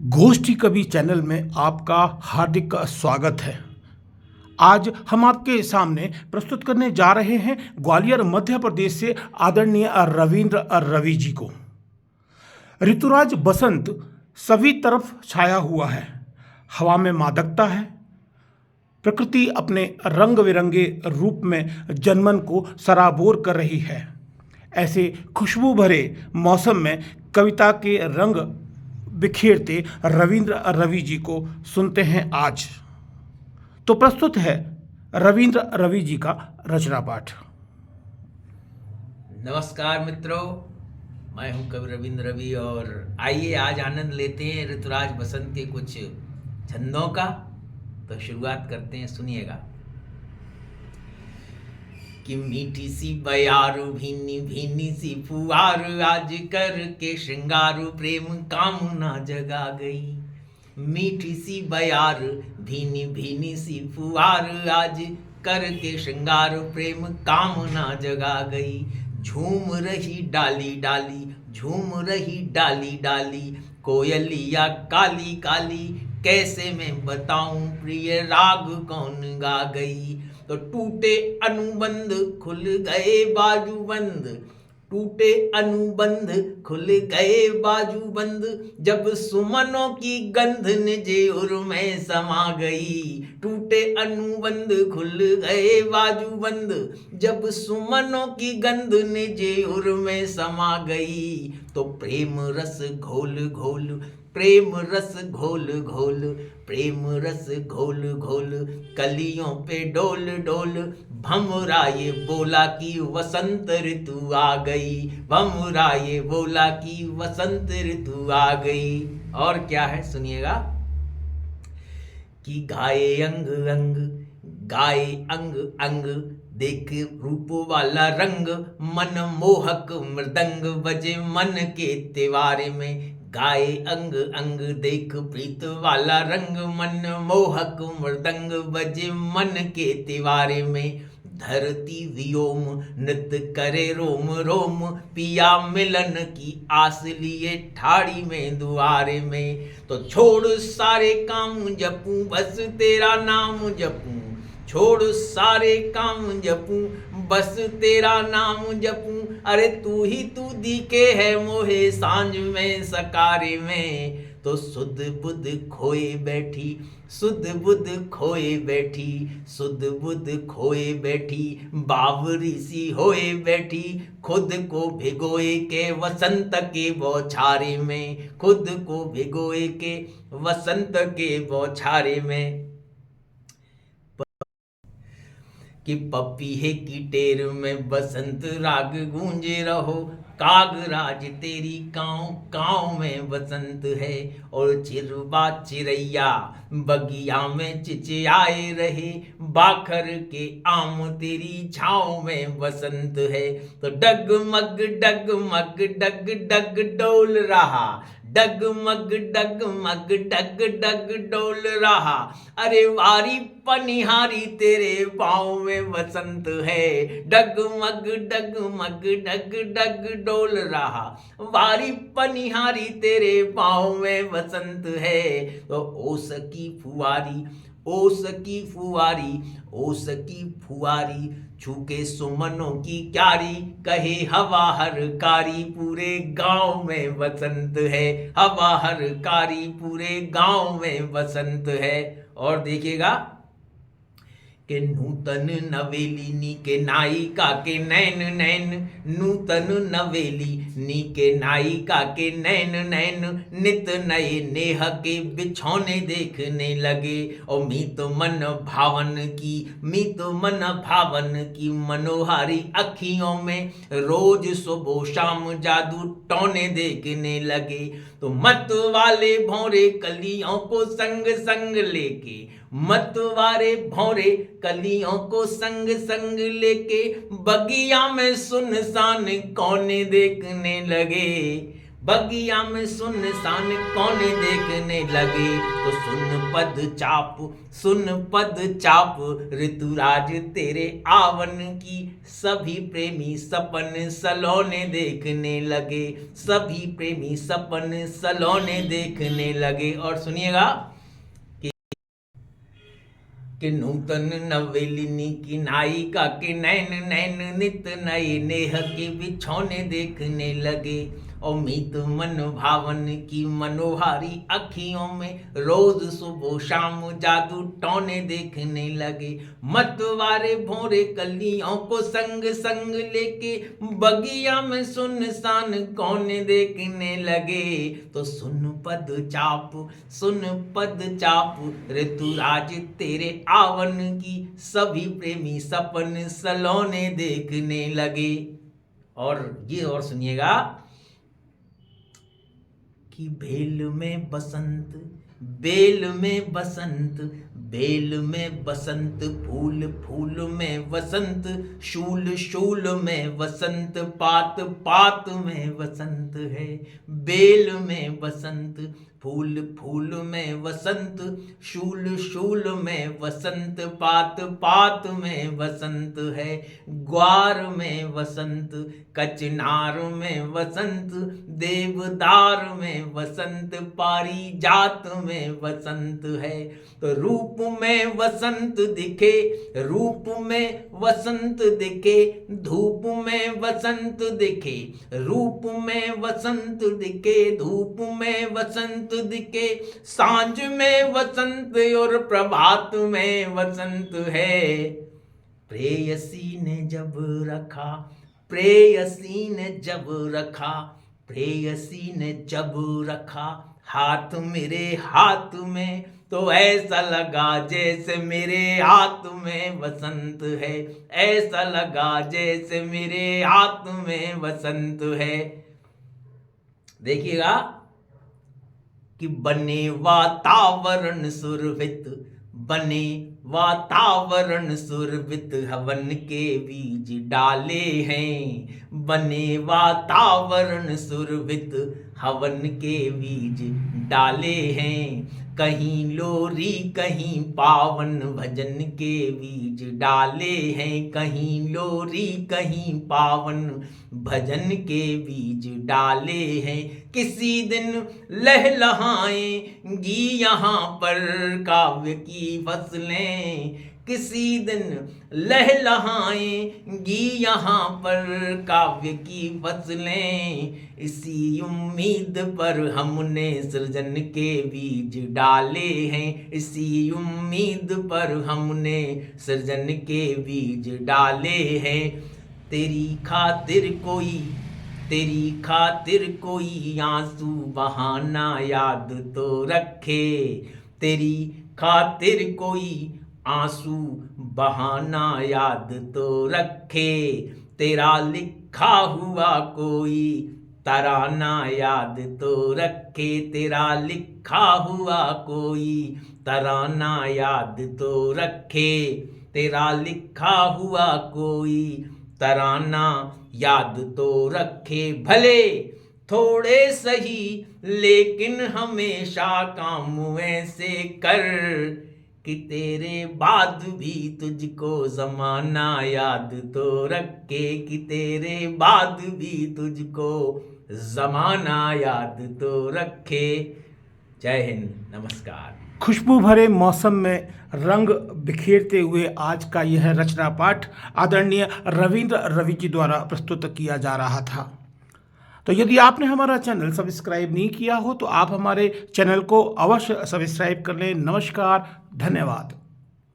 गोष्ठी कवि चैनल में आपका हार्दिक स्वागत है। आज हम आपके सामने प्रस्तुत करने जा रहे हैं ग्वालियर मध्य प्रदेश से आदरणीय रविंद्र रवि जी को। ऋतुराज बसंत सभी तरफ छाया हुआ है, हवा में मादकता है। प्रकृति अपने रंग बिरंगे रूप में जनमन को सराबोर कर रही है। ऐसे खुशबू भरे मौसम में कविता के रंग बिखेरते रविंद्र रवि जी को सुनते हैं आज। तो प्रस्तुत है रविंद्र रवि जी का रचना पाठ। नमस्कार मित्रों, मैं हूं कवि रविंद्र रवि और आइए आज आनंद लेते हैं ऋतुराज बसंत के कुछ छंदों का। तो शुरुआत करते हैं, सुनिएगा। कि मीठी सी बयारू भीनी भीनी सी फुहार आज कर के श्रृंगार प्रेम कामना जगा गई। मीठी सी बयार भीनी भीनी सी फुहार आज कर के श्रृंगार प्रेम कामना जगा गई। झूम रही डाली डाली, झूम रही डाली डाली, कोयलिया काली काली, कैसे मैं बताऊं प्रिय राग कौन गा गई। तो टूटे अनुबंध खुल गए बाजूबंद, टूटे अनुबंध खुल गए बाजूबंद, जब सुमनों की गंध निजेउर में समा गई। टूटे अनुबंध खुल गए बाजूबंद, जब सुमनों की गंध निजेउर में समा गई। तो प्रेम रस घोल घोल, प्रेम रस घोल घोल, प्रेम रस घोल घोल, कलियों पे डोल डोल, भमरा ये बोला कि वसंत ऋतु आ गई। भमरा ये बोला कि वसंत ऋतु आ गई। और क्या है, सुनिएगा। कि गाए अंग अंग, गाए अंग अंग, देख रूप वाला रंग, मन मोहक मृदंग बजे मन के त्योहार में। गाए अंग अंग, देख प्रीत वाला रंग, मन मोहक मृदंग बजे मन के त्योहार में। धरती व्योम नृत्य करे रोम रोम, पिया मिलन की आस लिए ठाड़ी में दुआरे में। तो छोड़ सारे काम जपूं, बस तेरा नाम जपूं, छोड़ सारे काम जपूं, बस तेरा नाम जपूं। अरे तू ही तू दिखे है मोहे सांझ में सकारे में। तो सुध बुध खोए बैठी, सुध बुध खोए बैठी, सुध बुध खोए बैठी, बावरी सी होए बैठी, खुद को भिगोए के वसंत के बौछारे में। खुद को भिगोए के वसंत के बौछारे में। कि पपीहे की टेर में बसंत राग गूंजे रहो, कागराज तेरी काँव काँव में बसंत है। और चिरबा चिरैया बगिया में चिचियाए रहे, बाखर के आम तेरी छाँव में बसंत है। तो डगमग डगमग डग डग डोल रहा, डगमग डगमग डग डग डोल रहा। अरे वारी पनिहारी तेरे पाँव में बसंत है। डगमग डगमग डग डग डोल रहा, वारी पनिहारी तेरे पाँव में बसंत है। तो ओस की फुआरी, ओस की फुआरी, ओस की फुआरी, छूके सुमनों की क्यारी, कहे हवा हर कारी, पूरे गांव में बसंत है। हवा हर कारी, पूरे गांव में बसंत है। और देखिएगा कि नूतन नवेली नी के नायिका के नैन नैन, नूतन नवेली नी के नायिका के नैन नैन, नित नए नेह के बिछौने देखने लगे। और मीत मन भावन की, मीत मन भावन की, मनोहारी अखियों में रोज सुबह शाम जादू टोने देखने लगे। तो मत वाले भौरे कलियों को संग संग लेके, मत वाले भौरे कलियों को संग संग लेके, बगिया में सुनसान कोने देखने लगे। बगिया में सुनसान कौन देखने लगे, तो सुन पद चाप ऋतुराज तेरे आवन की, सभी प्रेमी सपन सलोने देखने लगे, सभी प्रेमी सपन सलोने देखने लगे। और सुनिएगा कि नूतन नवेलिनी की नायिका के नैन नैन नित नए नेह के बिछौने देखने लगे, और मीत मन भावन की मनोहारी अखियों में रोज सुबह शाम जादू टोने देखने लगे। मतवारे भोरे कलियों को संग संग लेके बगिया में सुनसान कौन देखने लगे, तो सुन पद चाप ऋतुराज तेरे आवन की, सभी प्रेमी सपन सलोने देखने लगे। और ये और सुनिएगा कि बेल में बसंत फूल फूल में वसंत, शूल शूल में वसंत, पात पात में वसंत है। बेल में बसंत फूल फूल में वसंत, शूल शूल में वसंत, पात पात में वसंत है। ग्वार में वसंत, कचनार में वसंत, देवदार में वसंत, पारिजात में वसंत है। तो रूप में वसंत दिखे, रूप में वसंत दिखे, धूप में वसंत दिखे, रूप में वसंत दिखे, धूप में वसंत दिखे, सांझ में वसंत और प्रभात में वसंत है। प्रेयसी ने जब रखा, प्रेयसी ने जब रखा हाथ मेरे हाथ में, तो ऐसा लगा जैसे मेरे हाथ में वसंत है, ऐसा लगा जैसे मेरे हाथ में वसंत है। देखिएगा कि बने वातावरण सुरभित, हवन के बीज डाले हैं। बने वातावरण सुरभित, हवन के बीज डाले हैं। कहीं लोरी कहीं पावन, भजन के बीज डाले हैं। कहीं लोरी कहीं पावन, भजन के बीज डाले हैं। किसी दिन लहलहाएंगी यहाँ पर काव्य की फसलें, किसी दिन लहलहाएंगी यहाँ पर काव्य की फसलें। इसी उम्मीद पर हमने सृजन के बीज डाले हैं, इसी उम्मीद पर हमने सृजन के बीज डाले हैं। तेरी खातिर कोई आंसू बहाना याद तो रखे, तेरी खातिर कोई आंसू बहाना याद तो रखे। तेरा लिखा हुआ कोई तराना याद तो रखे, तेरा लिखा हुआ कोई तराना याद तो रखे। तेरा लिखा हुआ कोई तराना याद तो रखे। भले थोड़े सही लेकिन हमेशा काम ऐसे कर, कि तेरे बाद भी तुझको ज़माना याद तो रखे, कि तेरे बाद भी तुझको ज़माना याद तो रखे। जय हिंद, नमस्कार। खुशबू भरे मौसम में रंग बिखेरते हुए आज का यह रचना पाठ आदरणीय रविंद्र रवि जी द्वारा प्रस्तुत किया जा रहा था। तो यदि आपने हमारा चैनल सब्सक्राइब नहीं किया हो तो आप हमारे चैनल को अवश्य सब्सक्राइब कर लें। नमस्कार, धन्यवाद।